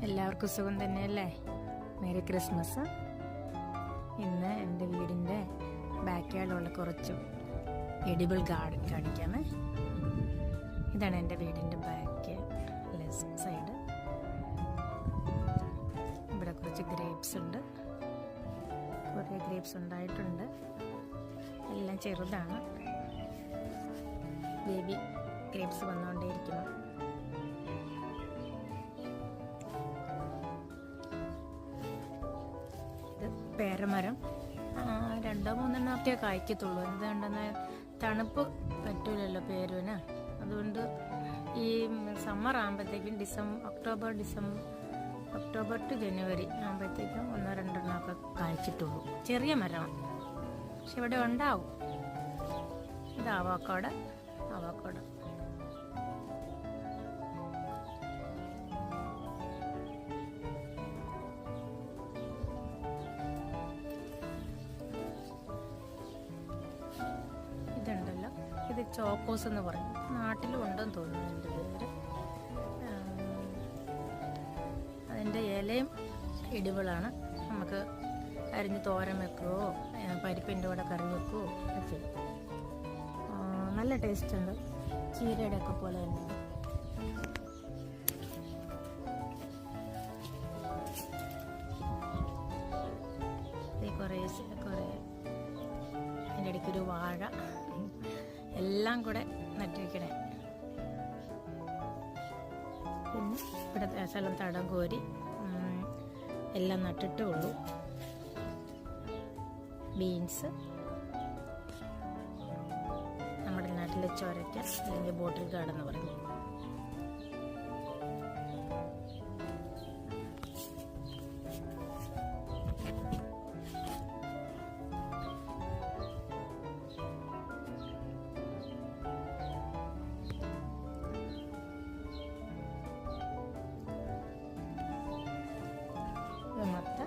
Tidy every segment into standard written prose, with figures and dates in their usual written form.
എല്ലാവർക്കും സുഖം തന്നെയല്ലേ? Merry Christmas. ഇന്ന് എൻ്റെ വീടിൻ്റെ ബാക്ക് യാർഡിലുള്ള കുറച്ച് എഡിബിൾ ഗാർഡൻ കാണിക്കാമേ. ഇതാണ് എൻ്റെ വീടിൻ്റെ ബാക്ക് സൈഡ്. ഇവിടെ കുറച്ച് ഗ്രേപ്സ് ഉണ്ട്. കുറേ ഗ്രേപ്സ് ഉണ്ടായിട്ടുണ്ട്. എല്ലാം ചെറുതാണ്. Baby grapes വന്നുകൊണ്ടേയിരിക്കുന്നു. പേരമരം 2-3 ഒക്കെ കായ്ക്കത്തുള്ളൂ. എന്തുകൊണ്ടെന്ന് തണുപ്പ് പറ്റൂലല്ലോ പേരുവിന്. അതുകൊണ്ട് ഈ സമ്മർ ആകുമ്പോഴത്തേക്കും ഒക്ടോബർ ടു ജനുവരി ആകുമ്പോഴത്തേക്കും 1-2 ഒക്കെ കായ്ച്ചിട്ടുള്ളൂ. ചെറിയ മരമാണ്, പക്ഷെ ഇവിടെ ഉണ്ടാവും. ഇത് അവോക്കാഡോ. ഇതുണ്ടല്ലോ, ഇത് ചോക്കോസ് എന്ന് പറയും. നാട്ടിലും ഉണ്ടെന്ന് തോന്നുന്നു എൻ്റെ പേര്. അതിൻ്റെ ഇലയും ഇടിവിളാണ്. നമുക്ക് അരിഞ്ഞ് തോരൻ വെക്കുകയോ പരിപ്പിൻ്റെ കൂടെ കറി വെക്കുകയോ ഒക്കെ. നല്ല ടേസ്റ്റ് ഉണ്ട്. ചീരയുടെ ഒക്കെ പോലെ തന്നെ. കുറേ അതിൻ്റെ ഇടയ്ക്കൊരു വാഴ, എല്ലാം കൂടെ നട്ടിരിക്കണേ. പിന്നെ ഇവിടെ സ്ഥലം തടം കോരി എല്ലാം നട്ടിട്ടേ ഉള്ളൂ. ബീൻസ്, നമ്മുടെ നാട്ടിലെ ചൊരയ്ക്ക അല്ലെങ്കിൽ ബോട്ടിൽ ഗാർഡൻ എന്ന് പറയും. മത്ത,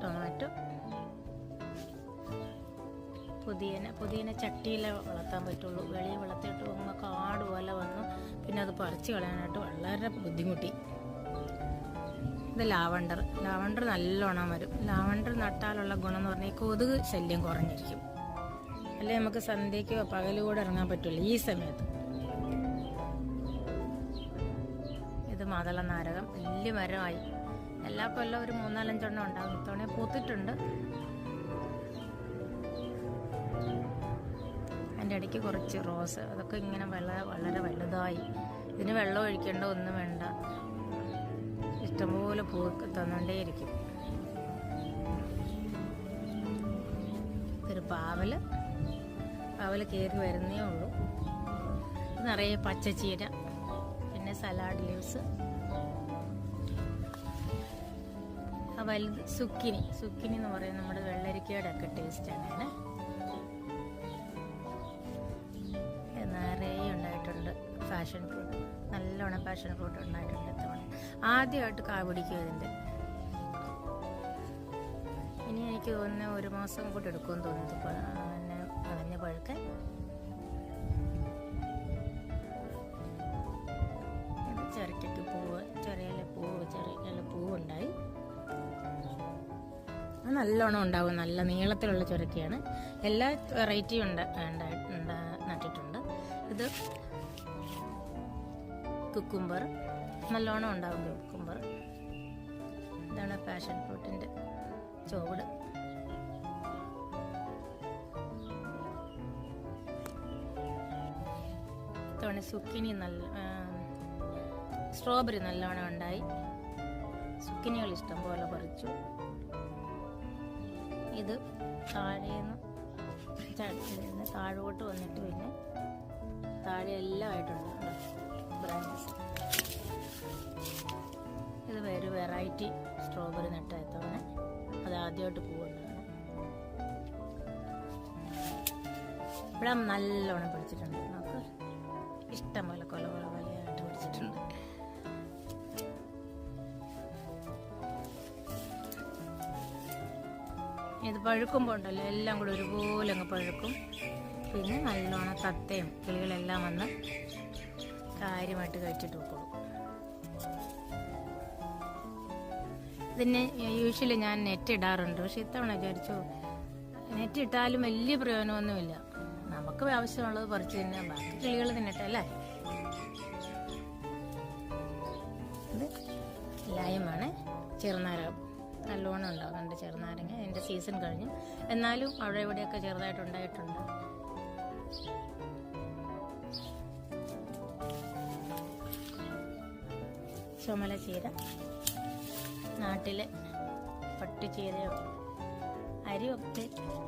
ടൊമാറ്റോ, പുതിന ചട്ടിയിലെ വളർത്താൻ പറ്റുള്ളൂ. വെളിയിൽ വളർത്തിയിട്ട് കാട് പോലെ വന്നു. പിന്നെ അത് പറിച്ച് കളയാനായിട്ട് വളരെ ബുദ്ധിമുട്ടി. ഇത് ലാവണ്ടർ നല്ലോണം വരും. ലാവണ്ടർ നട്ടാലുള്ള ഗുണം എന്ന് പറഞ്ഞാൽ കൊതുക് ശല്യം കുറഞ്ഞിരിക്കും. അല്ലെ നമുക്ക് സന്ധ്യയ്ക്കോ പകലുകൂടെ ഇറങ്ങാൻ പറ്റില്ല ഈ സമയത്ത്. ഇത് മാതള നാരകം, വലിയ മരമായി. എല്ലാ കൊല്ലം ഒരു 3-4 എണ്ണം ഉണ്ടാകും. ഇത്തവണ പൂത്തിട്ടുണ്ട്. അതിൻ്റെ ഇടയ്ക്ക് കുറച്ച് റോസ്, അതൊക്കെ ഇങ്ങനെ വളരെ വലുതായി. ഇതിന് വെള്ളം ഒഴിക്കേണ്ട ഒന്നും വേണ്ട. ഇഷ്ടംപോലെ പൂ തന്നുകൊണ്ടേയിരിക്കും. ഒരു പാവല് കയറി വരുന്നേ ഉള്ളൂ. നിറയെ പച്ചച്ചീര, പിന്നെ സലാഡ് ലീവ്സ്, വലുത് സുക്കിനി എന്ന് പറയും. നമ്മുടെ വെള്ളരിക്കയുടെ ഒക്കെ ടേസ്റ്റാണ്. നിറയെ ഉണ്ടായിട്ടുണ്ട്. പാഷൻ ഫ്രൂട്ട്, നല്ലോണം പാഷൻ ഫ്രൂട്ട് ഉണ്ടായിട്ടുണ്ട്. തവണ ആദ്യമായിട്ട് കാ പിടിക്കും ഇതിൻ്റെ. ഇനി എനിക്ക് തോന്നുന്നു 1 മാസം കൂടെ എടുക്കുമെന്ന് തോന്നുന്നത് പിന്നെ കളഞ്ഞ പഴുക്കാൻ. ഇത് ചൊരയ്ക്കൊക്കെ ചെറിയ പൂവുണ്ടായി. അത് നല്ലോണം ഉണ്ടാവും. നല്ല നീളത്തിലുള്ള ചൊരക്കയാണ്. എല്ലാ വെറൈറ്റിയും നട്ടിട്ടുണ്ട്. ഇത് കുക്കുംബർ, നല്ലോണം ഉണ്ടാവും കുക്കുംബർ. ഇതാണ് പാഷൻ ഫ്രൂട്ടിൻ്റെ ചോട്. ഇത്തവണ സുക്കിനി സ്ട്രോബെറി നല്ലോണം ഉണ്ടായി. സുക്കിനികൾ ഇഷ്ടം പോലെ പറിച്ചു. ഇത് താഴോട്ട് വന്നിട്ട് പിന്നെ താഴെ എല്ലാം ആയിട്ടുണ്ട് ബ്രാഞ്ചസ്. ഇത് ഒരു വെറൈറ്റി സ്ട്രോബെറി നട്ടത്തവണ അത് ആദ്യമായിട്ട് പൂവുണ്ടാണ്. ഇവിടെ നല്ലോണം പിടിച്ചിട്ടുണ്ട്. നമുക്ക് ഇഷ്ടം പോലെ കൊലയായിട്ട് പിടിച്ചിട്ടുണ്ട്. ഇത് പഴുക്കുമ്പോൾ ഉണ്ടല്ലോ, എല്ലാം കൂടെ ഒരുപോലെ അങ്ങ് പഴുക്കും. പിന്നെ നല്ലോണം തത്തയും കിളികളെല്ലാം വന്ന് കാര്യമായിട്ട് കഴിച്ചിട്ട് പോയിക്കോളും. ഇതിന് യൂഷ്വലി ഞാൻ നെറ്റ് ഇടാറുണ്ട്, പക്ഷെ ഇത്തവണ വിചാരിച്ചു നെറ്റ് ഇട്ടാലും വലിയ പ്രയോജനമൊന്നുമില്ല. നമുക്ക് ആവശ്യമുള്ളത് പറിച്ച് തന്നെ ബാക്കി കിളികൾ തിന്നട്ടെ അല്ലേ. ഇത് ലൈമാണ്, ചെറുനാരകം നല്ലോണം ഉണ്ടാകുന്നുണ്ട്. ചെറുനാരങ്ങ അതിൻ്റെ സീസൺ കഴിഞ്ഞു, എന്നാലും അവിടെ ഇവിടെയൊക്കെ ചെറുതായിട്ടുണ്ടായിട്ടുണ്ട്. ചുമല ചീര, നാട്ടിലെ പട്ടുചീരയോ.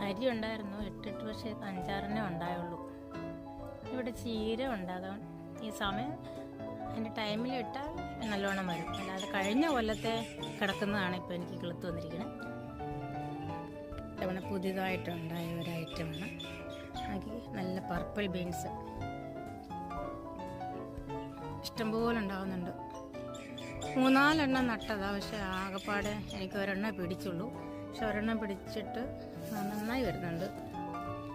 അരി ഉണ്ടായിരുന്നു 8 പക്ഷേ 5-6 ഉണ്ടായുള്ളൂ. ഇവിടെ ചീര ഉണ്ടാകാൻ ഈ സമയം അതിൻ്റെ ടൈമിൽ ഇട്ടാൽ നല്ലോണം വരും. അല്ലാതെ കഴിഞ്ഞ കൊല്ലത്തെ കിടക്കുന്നതാണ് ഇപ്പോൾ എനിക്ക് കിളുത്ത് വന്നിരിക്കുന്നത്. ഇവിടെ പുതിയതായിട്ടുണ്ടായ ഒരു ഐറ്റമാണ്. നല്ല പർപ്പിൾ ബീൻസ് ഇഷ്ടംപോലെ ഉണ്ടാകുന്നുണ്ട്. 3-4 എണ്ണം നട്ടതാ, പക്ഷെ ആകെപ്പാടെ എനിക്ക് ഒരെണ്ണം പിടിച്ചുള്ളൂ. പക്ഷെ ഒരെണ്ണം പിടിച്ചിട്ട് നന്നായി വരുന്നുണ്ട്.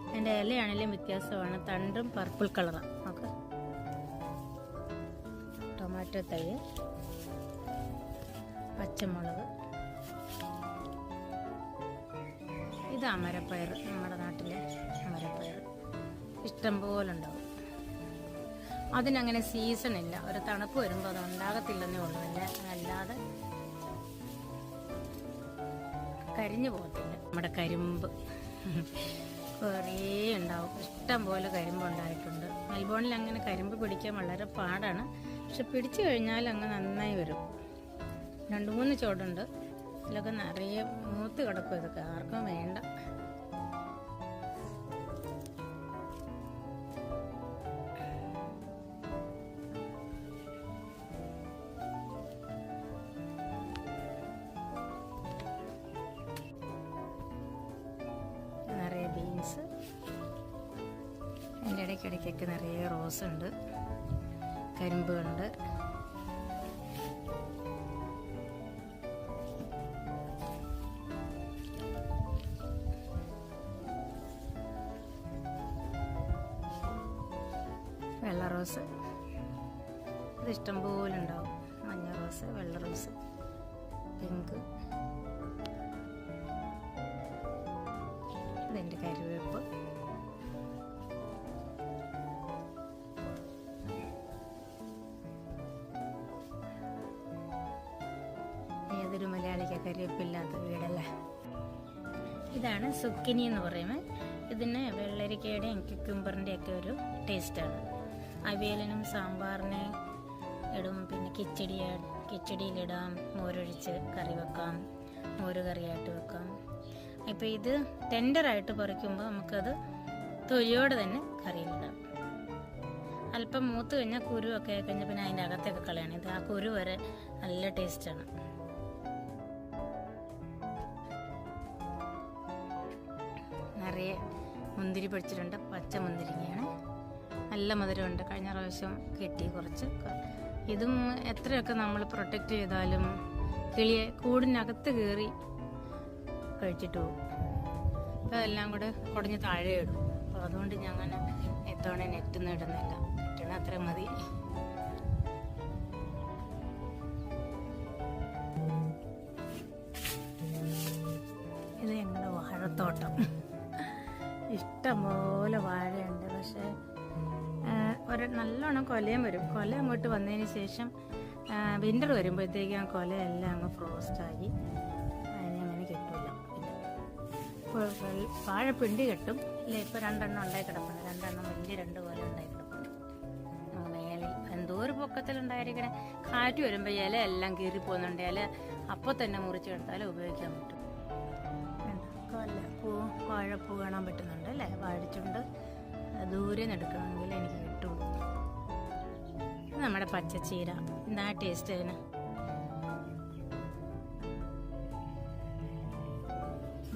അതിൻ്റെ ഇലയാണെങ്കിലും വ്യത്യാസമാണ്, തണ്ടും പർപ്പിൾ കളറാണ്. ഓക്കെ, ടൊമാറ്റോ തൈ, പച്ചമുളക്, ഇത് അമരപ്പയർ, നമ്മുടെ നാട്ടിലെ അമരപ്പയർ ഇഷ്ടംപോലെ ഉണ്ടാവും. അതിനങ്ങനെ സീസൺ ഇല്ല, ഒരു തണുപ്പ് വരുമ്പോൾ അത് ഉണ്ടാകത്തില്ലെന്നേ ഉള്ളൂ. അല്ലാതെ കരിഞ്ഞു പോകത്തില്ല. നമ്മുടെ കരിമ്പ് കുറേ ഉണ്ടാവും, ഇഷ്ടം പോലെ കരിമ്പ് ഉണ്ടായിട്ടുണ്ട്. മെൽബോണിൽ അങ്ങനെ കരിമ്പ് പിടിക്കാൻ വളരെ പാടാണ്, പക്ഷെ പിടിച്ചു കഴിഞ്ഞാൽ അങ്ങ് നന്നായി വരും. 2-3 ചോടുണ്ട്, ഇതിലൊക്കെ നിറയെ മൂത്ത് കിടക്കും. ഇതൊക്കെ ആർക്കും വേണ്ട. നിറയെ ബീൻസ്, അതിൻ്റെ ഇടയ്ക്കിടയ്ക്കൊക്കെ നിറയെ റോസ് ഉണ്ട്, കരിമ്പുണ്ട്. വെള്ള റോസ് ഇത് ഇഷ്ടംപോലെ ഉണ്ടാവും. മഞ്ഞ റോസ്, വെള്ള റോസ്, പിങ്ക്. ഇതെൻ്റെ കറിവേപ്പ്. ഏതൊരു മലയാളിക്ക് കറിവേപ്പില്ലാത്ത വീടല്ലേ. ഇതാണ് സുക്കിനി എന്ന് പറയുന്നത്. ഇതിന് വെള്ളരിക്കയുടെയും ക്യുക്കുംബറിൻ്റെ ഒക്കെ ഒരു ടേസ്റ്റാണ്. അവിയലിനും സാമ്പാറിന് ഇടും, പിന്നെ കിച്ചടിയിലിടാം, മോരൊഴിച്ച് കറി വെക്കാം, മോര് കറിയായിട്ട് വെക്കാം. ഇപ്പോൾ ഇത് ടെൻഡറായിട്ട് പറിക്കുമ്പോൾ നമുക്കത് തൊലിയോടെ തന്നെ കറിയിലിടാം. അല്പം മൂത്ത് കഴിഞ്ഞാൽ കുരുവൊക്കെ കഴിഞ്ഞാൽ പിന്നെ അതിൻ്റെ അകത്തൊക്കെ കളയണം. ഇത് ആ കുരു വരെ നല്ല ടേസ്റ്റാണ്. നിറയെ മുന്തിരി പൊടിച്ചിട്ടുണ്ട്, പച്ച മുന്തിരിങ്ങയാണ്, നല്ല മധുരമുണ്ട്. കഴിഞ്ഞ പ്രാവശ്യം കിട്ടി കുറച്ച്. ഇതും എത്രയൊക്കെ നമ്മൾ പ്രൊട്ടക്റ്റ് ചെയ്താലും കിളിയെ കൂടിനകത്ത് കയറി കഴിച്ചിട്ട് പോകും. അപ്പോൾ അതെല്ലാം കൂടെ കുടഞ്ഞ് താഴെ ഇടും. അപ്പോൾ അതുകൊണ്ട് ഞങ്ങൾ ഇത്തവണ നെറ്റൊന്നും ഇടുന്നില്ല, ഇട്ടണ അത്ര മതി. ഇത് ഞങ്ങളുടെ വാഴത്തോട്ടം, ഇഷ്ടംപോലെ വാഴയുണ്ട്. പക്ഷേ നല്ലോണം കൊലയും വരും. കൊല അങ്ങോട്ട് വന്നതിന് ശേഷം വിൻ്റർ വരുമ്പോഴത്തേക്കും ആ കൊലയെല്ലാം അങ്ങ് ഫ്രോസ്റ്റായി അതിനങ്ങനെ കിട്ടില്ല. ഇപ്പോൾ വാഴപ്പിണ്ടി കെട്ടും. ഇല്ല, ഇപ്പോൾ 2 എണ്ണം ഉണ്ടായി കിടപ്പുണ്ട്. 2 എണ്ണം വലിയ 2 കൊല ഉണ്ടായി കിടപ്പുണ്ട്. മേളിൽ എന്തോ ഒരു പൊക്കത്തിലുണ്ടായിരിക്കണേ. കാറ്റ് വരുമ്പോൾ ഇല എല്ലാം കീറിപ്പോകുന്നുണ്ട്. ഇല അപ്പോൾ തന്നെ മുറിച്ചെടുത്താൽ ഉപയോഗിക്കാൻ പറ്റും. വാഴപ്പൂ കാണാൻ പറ്റുന്നുണ്ട് അല്ലേ. വാഴച്ചുണ്ട് ദൂരെ നിന്ന് എടുക്കണമെങ്കിൽ എനിക്ക് കിട്ടുള്ളൂ. നമ്മുടെ പച്ചച്ചീര, എന്താ ടേസ്റ്റ് അതിന്.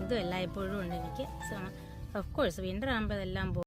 ഇതും എല്ലായ്പ്പോഴും ഉണ്ട് എനിക്ക്. ഓഫ് കോഴ്സ് വിൻ്റർ ആകുമ്പോൾ ഇതെല്ലാം